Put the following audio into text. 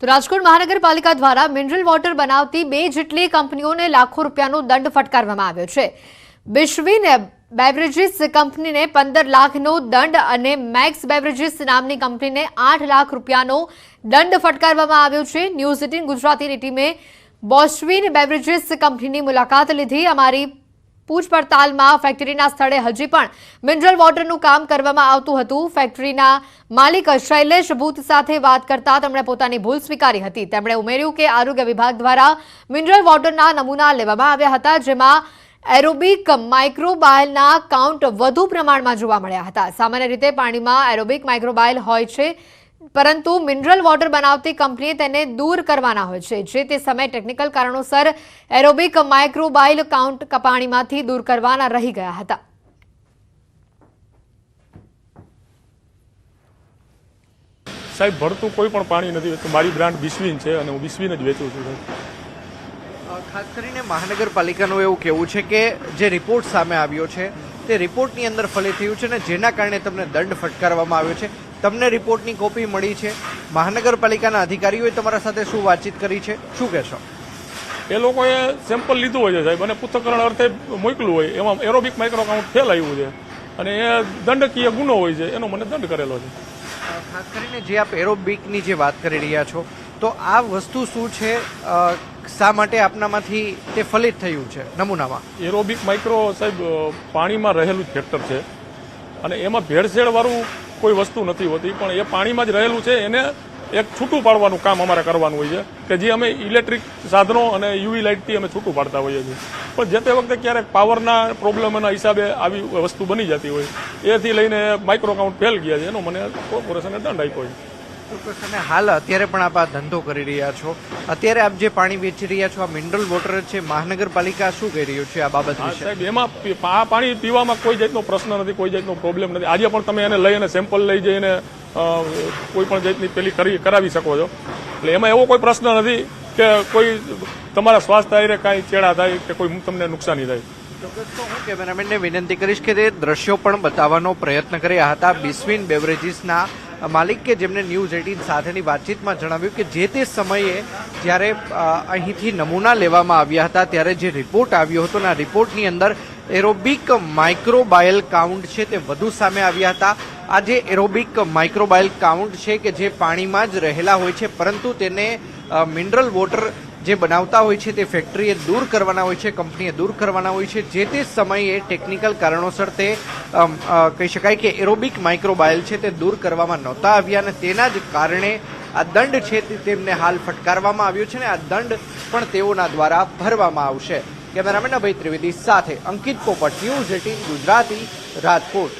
તો રાજકોટ મહાનગરપાલિકા દ્વારા મિનરલ વોટર બનાવતી 2 જેટલી કંપનીઓને લાખો રૂપિયાનો દંડ ફટકારવામાં આવ્યો છે। બિશ્વિન બેવરેજીસ કંપનીને 15 લાખનો દંડ અને મેક્સ બેવરેજીસ નામની કંપનીને 8 લાખ રૂપિયાનો દંડ ફટકારવામાં આવ્યો છે। ન્યૂઝ 18 ગુજરાતીની ટીમે બોસ્વિન બેવરેજીસ કંપનીની મુલાકાત લીધી। અમારી પૂછપડતાલમાં ફેક્ટરીના સ્થળે હજી પણ મિનરલ વોટરનું કામ કરવામાં આવતું હતું। ફેક્ટરીના માલિક શૈલેષ ભૂત સાથે વાત કરતા તેમણે પોતાની ભૂલ સ્વીકારી હતી। તેમણે ઉમેર્યું કે આરોગ્ય વિભાગ દ્વારા મિનરલ વોટરના નમૂના લેવામાં આવ્યા હતા, જેમાં એરોબિક માઇક્રોબાયલના કાઉન્ટ વધુ પ્રમાણમાં જોવા મળ્યા હતા। સામાન્ય રીતે પાણીમાં એરોબિક માઇક્રોબાયલ હોય છે, પરંતુ મિનરલ વોટર બનાવતી કંપનીએ તેને દૂર કરવાના હોય છે। જે તે સમયે ટેકનિકલ કારણોસર એરોબિક માઇક્રોબાયલ કાઉન્ટ પાણીમાંથી દૂર કરવાના રહી ગયા હતા। સાહેબ, ભરતું કોઈ પણ પાણી નથી વેચતું। મારી બ્રાન્ડ બિશ્વિન છે અને હું બિશ્વિન જ વેચું છું સાહેબ। ખાસ કરીને મહાનગરપાલિકાનું એવું કહેવું છે કે જે રિપોર્ટ સામે આવ્યો છે તે રિપોર્ટની અંદર ફલિત થયું છે ને જેના કારણે તમને દંડ ફટકારવામાં આવ્યો છે। તમને રિપોર્ટની કોપી મળી છે? મહાનગરપાલિકાના અધિકારીઓએ તમારા સાથે શું વાતચીત કરી છે, શું કહેશો? એ લોકોએ સેમ્પલ લીધું હોય છે સાહેબ, અને પૃથ્થકરણ અર્થે મોકલું હોય, એમાં એરોબિક માઇક્રો કાઉન્ટ ફેલ આવ્યું છે અને એ દંડકીય ગુનો હોય છે, એનો મને દંડ કરેલો છે। ખાસ કરીને જે આપ એરોબિકની જે વાત કરી રહ્યા છો, તો આ વસ્તુ શું છે, શા માટે આપનામાંથી તે ફલિત થયું છે નમૂનામાં? એરોબિક માઇક્રો સાહેબ પાણીમાં રહેલું જ ફેક્ટર છે અને એમાં ભેળસેળ વાળું કોઈ વસ્તુ નથી હોતી, પણ એ પાણીમાં જ રહેલું છે। એને એક છૂટું પાડવાનું કામ અમારે કરવાનું હોય છે કે જે અમે ઇલેક્ટ્રિક સાધનો અને યુવી લાઇટથી અમે છૂટું પાડતા હોઈએ છીએ। પણ જે તે વખતે ક્યારેક પાવરના પ્રોબ્લેમના હિસાબે આવી વસ્તુ બની જતી હોય, એથી લઈને માઇક્રો કાઉન્ટ ફેલ ગયા છે, એનો મને કોર્પોરેશને દંડ આપ્યો છે। ચોક્કસ। અને હાલ અત્યારે પણ આપ આ ધંધો કરી રહ્યા છો, અત્યારે આપ જે પાણી વેચી રહ્યા છો આ મિનરલ વોટર છે, મહાનગરપાલિકા શું કહી રહ્યું છે આ બાબત વિશે? સાહેબ, એમાં આ પાણી પીવામાં કોઈ જાતનો પ્રશ્ન નથી, કોઈ જાતનો પ્રોબ્લેમ નથી। આજે પણ તમે એને લઈ અને સેમ્પલ લઈ જઈને કોઈ પણ જાતની પેલી કરાવી શકો છો, એટલે એમાં એવો કોઈ પ્રશ્ન નથી કે કોઈ તમારા સ્વાસ્થ્ય આયરે કાંઈ ચેડા થાય કે કોઈ તમને નુકસાની થાય। ચોક્કસ। તો હું કેમેરામેનને વિનંતી કરીશ કે તે દ્રશ્યો પણ બતાવવાનો પ્રયત્ન કર્યા હતા બિશ્વિન બેવરેજીસના માલિક, કે જેમને ન્યૂઝ 18 સાથેની વાતચીતમાં જણાવ્યું કે જે તે સમયે જ્યારે અહીંથી નમૂના લેવામાં આવ્યા હતા ત્યારે જે રિપોર્ટ આવ્યો હતો ને આ રિપોર્ટની અંદર એરોબિક માઇક્રોબાયલ કાઉન્ટ છે તે વધુ સામે આવ્યા હતા। આ જે એરોબિક માઇક્રોબાયલ કાઉન્ટ છે કે જે પાણીમાં જ રહેલા હોય છે, પરંતુ તેને મિનરલ વોટર જે બનાવતા હોય છે તે ફેક્ટરીએ દૂર કરવાના હોય છે, કંપનીએ દૂર કરવાના હોય છે। જે તે સમયે ટેકનિકલ કારણોસર તે કહી શકાય કે એરોબિક માઇક્રોબાયલ છે તે દૂર કરવામાં નહોતા આવ્યા અને તેના જ કારણે આ દંડ છે તે તેમને હાલ ફટકારવામાં આવ્યો છે ને આ દંડ પણ તેઓના દ્વારા ભરવામાં આવશે। કેમેરામેન અભય ત્રિવેદી સાથે અંકિત પોપટ, ન્યૂઝ 18 ગુજરાતી, રાજકોટ।